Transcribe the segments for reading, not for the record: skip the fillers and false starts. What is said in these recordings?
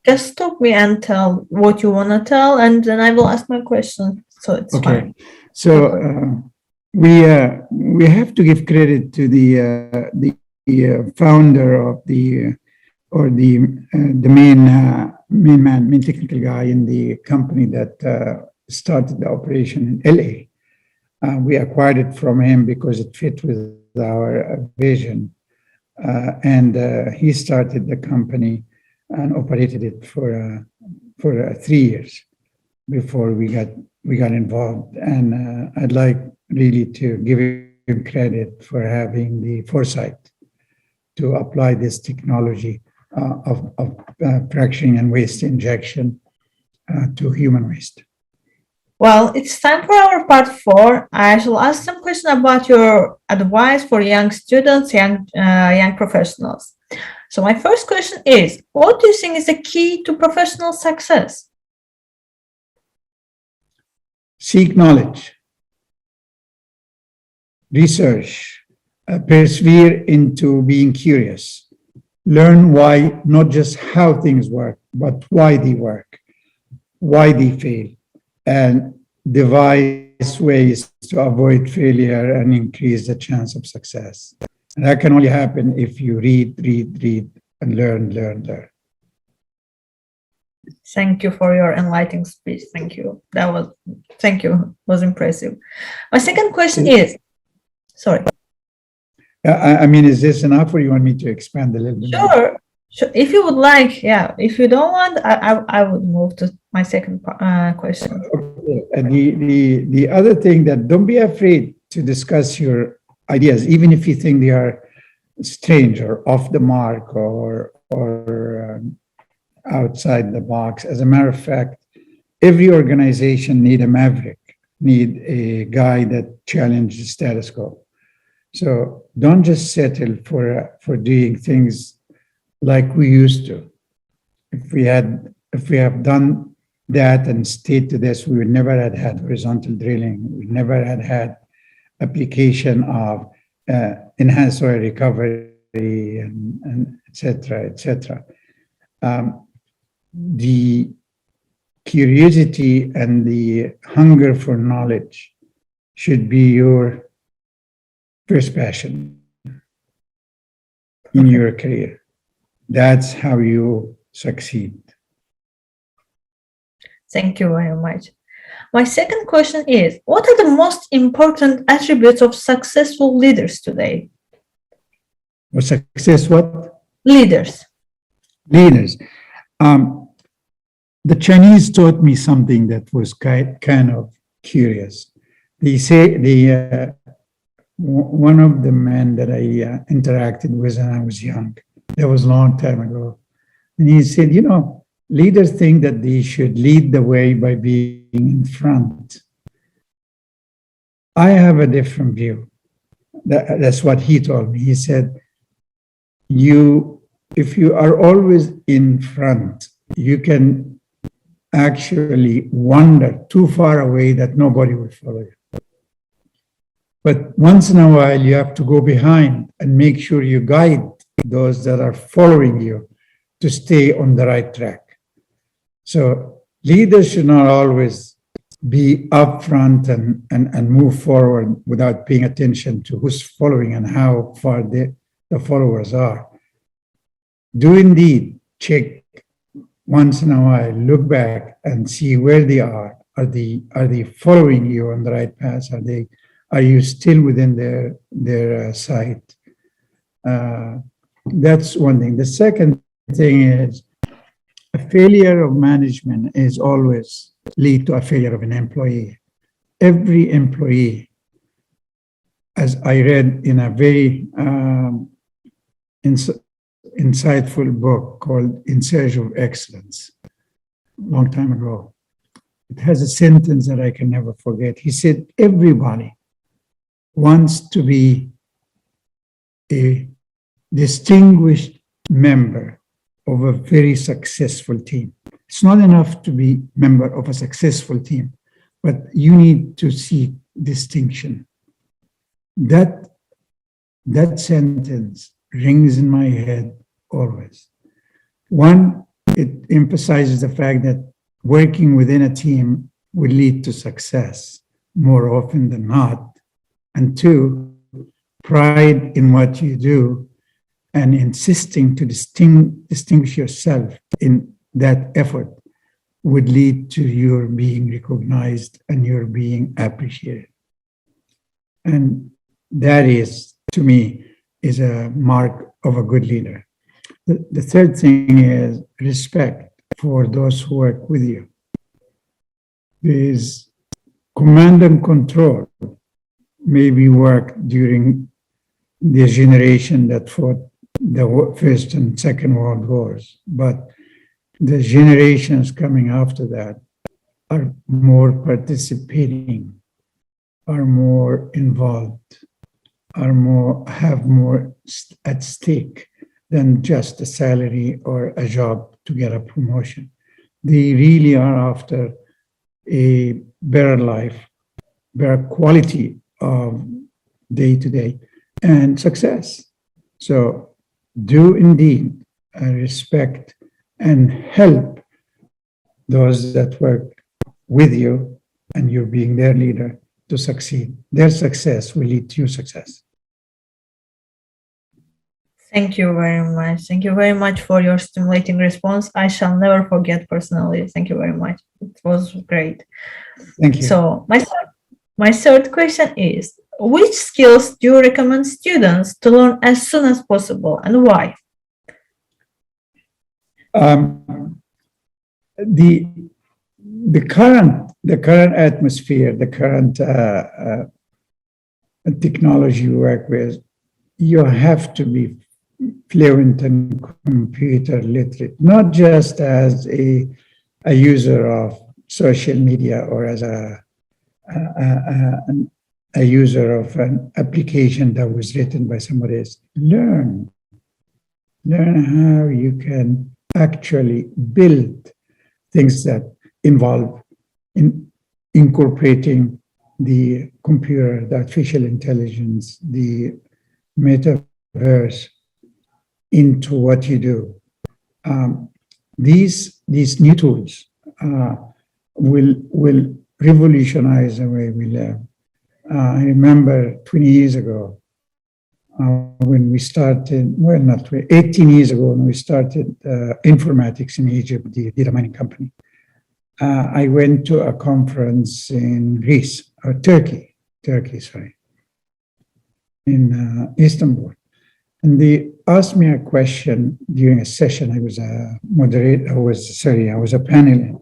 just stop me and tell what you want to tell, and then I will ask my question. So it's Okay. fine. So we have to give credit to the founder of the main technical guy in the company that started the operation in LA. We acquired it from him because it fit with our vision. And he started the company and operated it for 3 years before we got involved. And I'd like really to give him credit for having the foresight to apply this technology of fracturing and waste injection to human waste. Well, it's time for our part 4. I shall ask some questions about your advice for young students, young professionals. So my first question is, what do you think is the key to professional success? Seek knowledge, research, persevere into being curious, learn why, not just how things work, but why they work, why they fail, and devise ways to avoid failure and increase the chance of success. And that can only happen if you read, and learn. Thank you for your enlightening speech. Thank you. Thank you. It was impressive. My second question is, sorry. I mean, is this enough, or you want me to expand a little bit more? Sure. If you would like, yeah. If you don't want, I would move to my second question. Okay. And the other thing, that don't be afraid to discuss your ideas, even if you think they are strange or off the mark or outside the box. As a matter of fact, every organization need a maverick, need a guy that challenges the status quo. So don't just settle for doing things like we used to. If we have done that and stayed to this, we would never have had horizontal drilling. We never had application of enhanced oil recovery and et cetera. The curiosity and the hunger for knowledge should be your first passion in your career. That's how you succeed. Thank you very much. My second question is, what are the most important attributes of successful leaders today? For success, what? Leaders. The Chinese taught me something that was kind of curious. They say one of the men that I interacted with when I was young, that was a long time ago, and he said, leaders think that they should lead the way by being in front. I have a different view. That's what he told me. He said, if you are always in front, you can actually wander too far away that nobody will follow you. But once in a while, you have to go behind and make sure you guide those that are following you to stay on the right track. So leaders should not always be up front and move forward without paying attention to who's following and how far the followers are. Do indeed check once in a while, look back and see where they are. Are they following you on the right path? Are you still within their sight? That's one thing. The second thing is, a failure of management is always lead to a failure of an employee. Every employee, as I read in a very insightful book called In Search of Excellence, a long time ago, it has a sentence that I can never forget. He said, everybody wants to be a distinguished member of a very successful team. It's not enough to be member of a successful team, but you need to see distinction. That sentence rings in my head always. One, it emphasizes the fact that working within a team will lead to success more often than not. And two, pride in what you do and insisting to distinguish yourself in that effort would lead to your being recognized and your being appreciated. And that is, to me, is a mark of a good leader. The third thing is respect for those who work with you. There's command and control maybe worked during the generation that fought the First and Second World Wars, but the generations coming after that are more participating, are more involved, have more at stake than just a salary or a job to get a promotion. They really are after a better life, better quality of day to day, and success. So do indeed respect and help those that work with you and you being their leader to succeed. Their success will lead to your success. Thank you very much. Thank you very much for your stimulating response. I shall never forget personally. Thank you very much. It was great. Thank you. So my third question is, which skills do you recommend students to learn as soon as possible and why? The current atmosphere, the current technology you work with, you have to be fluent and computer literate, not just as a user of social media or as a user of an application that was written by somebody else. Learn how you can actually build things that involve incorporating the computer, the artificial intelligence, the metaverse into what you do. These new tools will revolutionize the way we live. I remember 20 years ago when we started, well, not 20, 18 years ago when we started informatics in Egypt, the data mining company. I went to a conference in Greece, or Turkey, in Istanbul. And they asked me a question during a session. I was a moderator, I was a panelist.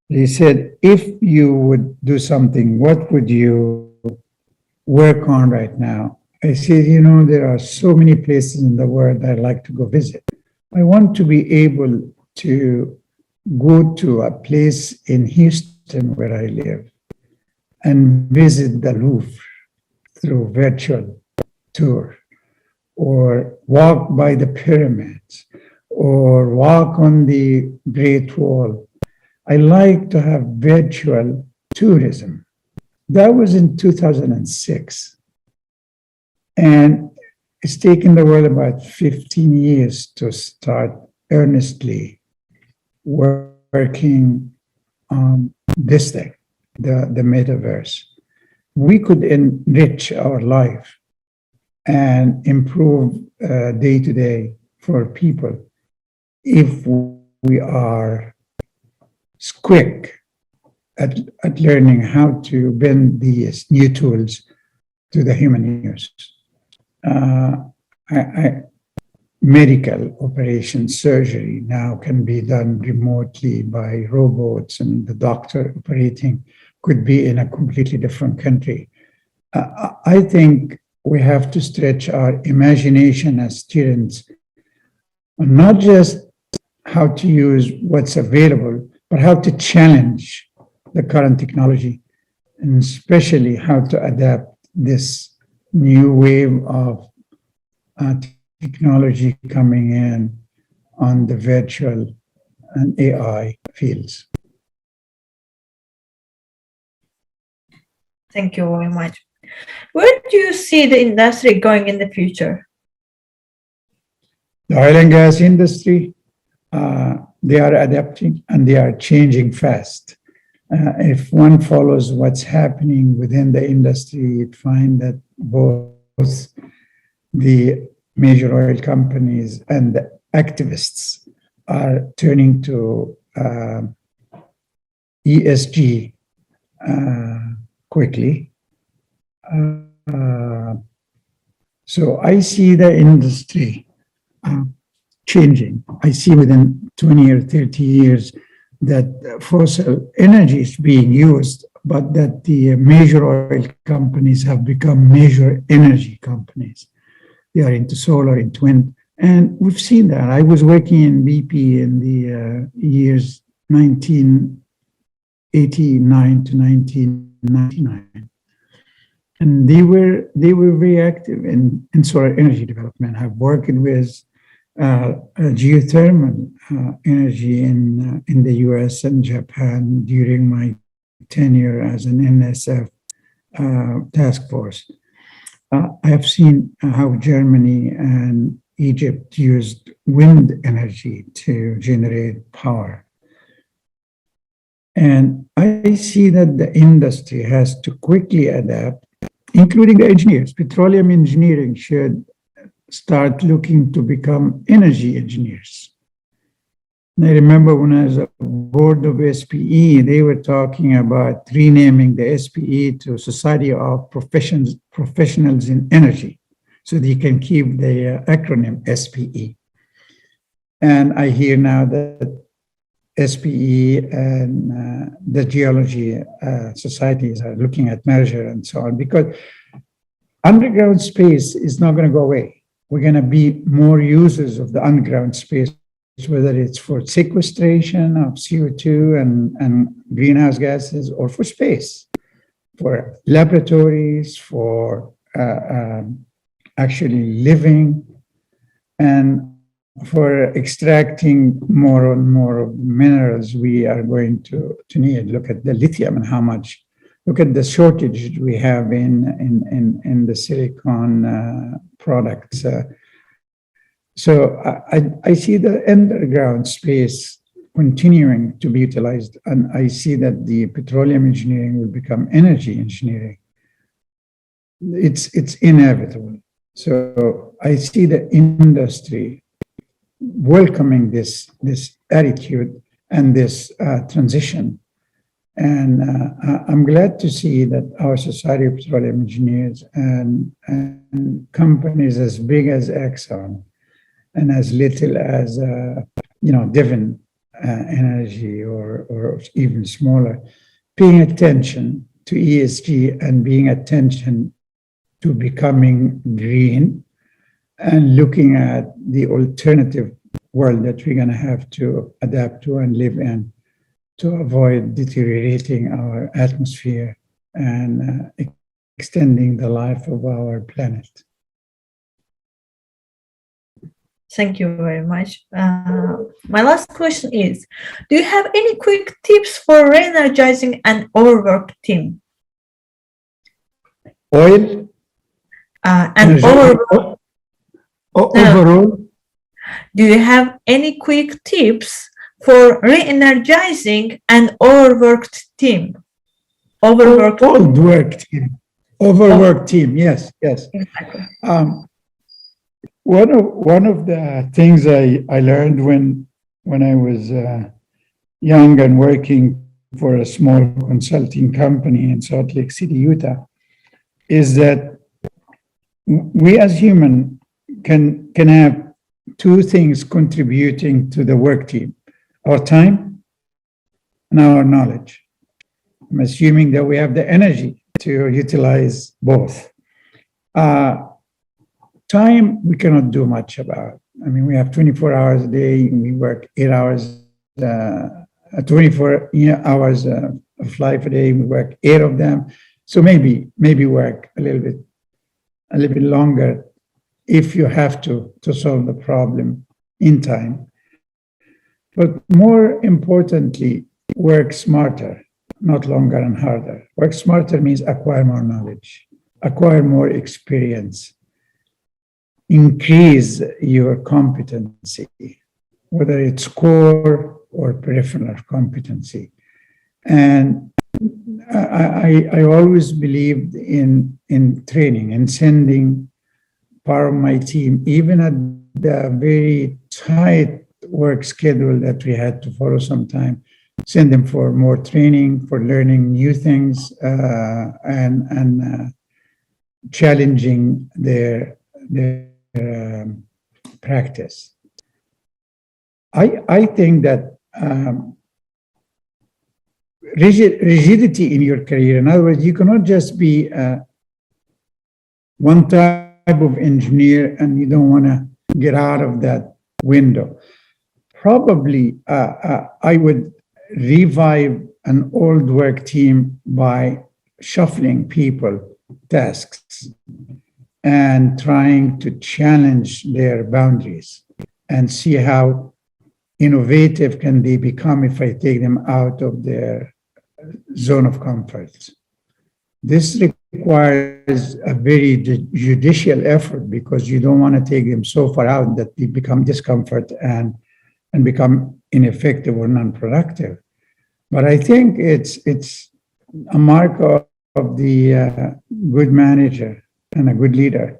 They said, if you would do something, what would you work on right now? I said, there are so many places in the world I'd like to go visit. I want to be able to go to a place in Houston where I live and visit the Louvre through virtual tour, or walk by the pyramids, or walk on the Great Wall. I like to have virtual tourism. That was in 2006. And it's taken the world about 15 years to start earnestly working on this thing, the metaverse. We could enrich our life and improve day to day for people if we are quick at learning how to bend these new tools to the human use. Medical operations, surgery now can be done remotely by robots, and the doctor operating could be in a completely different country. I think we have to stretch our imagination as students, not just how to use what's available, but how to challenge the current technology, and especially how to adapt this new wave of technology coming in on the virtual and AI fields. Thank you very much. Where do you see the industry going in the future? The oil and gas industry They are adapting and they are changing fast. If one follows what's happening within the industry, you'd find that both the major oil companies and the activists are turning to ESG quickly. So I see the industry changing. I see within 20 or 30 years that fossil energy is being used, but that the major oil companies have become major energy companies. They are into solar, into wind, and we've seen that. I was working in BP in the years 1989 to 1999. And they were very active in solar energy development. I've worked with geothermal energy in the US and Japan during my tenure as an NSF task force. I have seen how Germany and Egypt used wind energy to generate power. And I see that the industry has to quickly adapt, including the engineers. Petroleum engineering should start looking to become energy engineers. And I remember when I was at the board of SPE, they were talking about renaming the SPE to Society of Professionals in Energy, so they can keep the acronym SPE. And I hear now that SPE and the geology societies are looking at merger and so on, because underground space is not going to go away. We're going to be more users of the underground space, whether it's for sequestration of CO2 and greenhouse gases, or for space, for laboratories, for actually living, and for extracting more and more of minerals we are going to need. Look at the lithium and how much. Look at the shortage we have in the silicon products. So I see the underground space continuing to be utilized, and I see that the petroleum engineering will become energy engineering. It's inevitable. So I see the industry welcoming this attitude and this transition. And I'm glad to see that our Society of Petroleum Engineers and companies as big as Exxon and as little as Devon Energy or even smaller, paying attention to ESG and paying attention to becoming green and looking at the alternative world that we're going to have to adapt to and live in, to avoid deteriorating our atmosphere and extending the life of our planet. Thank you very much. My last question is, do you have any quick tips for re-energizing an overworked team? Oil? Overall? Do you have any quick tips for re-energizing an overworked team? Overworked team. Yes. Exactly. One of the things I learned when I was young and working for a small consulting company in Salt Lake City, Utah, is that we as humans can have two things contributing to the work team: our time and our knowledge. I'm assuming that we have the energy to utilize both. Time, we cannot do much about. I mean, we have 24 hours a day, and we work 8 hours, 24 hours of life a day, we work 8 of them. So maybe work a little bit longer if you have to solve the problem in time. But more importantly, work smarter, not longer and harder. Work smarter means acquire more knowledge, acquire more experience, increase your competency, whether it's core or peripheral competency. And I always believed in training and sending part of my team, even at the very tight work schedule that we had to follow sometime, send them for more training, for learning new things, and challenging their practice. I think that rigidity in your career, in other words, you cannot just be one type of engineer and you don't want to get out of that window. Probably I would revive an old work team by shuffling people tasks and trying to challenge their boundaries and see how innovative can they become if I take them out of their zone of comfort. This requires a very judicial effort because you don't want to take them so far out that they become discomfort and become ineffective or non-productive. But I think it's a mark of the good manager and a good leader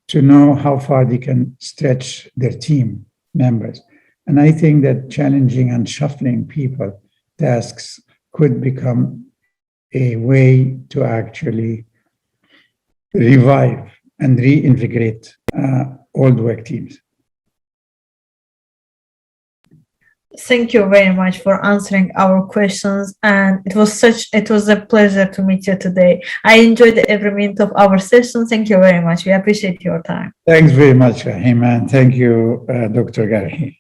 to know how far they can stretch their team members. And I think that challenging and shuffling people tasks could become a way to actually revive and reintegrate old work teams. Thank you very much for answering our questions, and it was a pleasure to meet you today. I enjoyed every minute of our session. Thank you very much. We appreciate your time. Thanks very much, Rahima, and thank you, Dr. Garhi.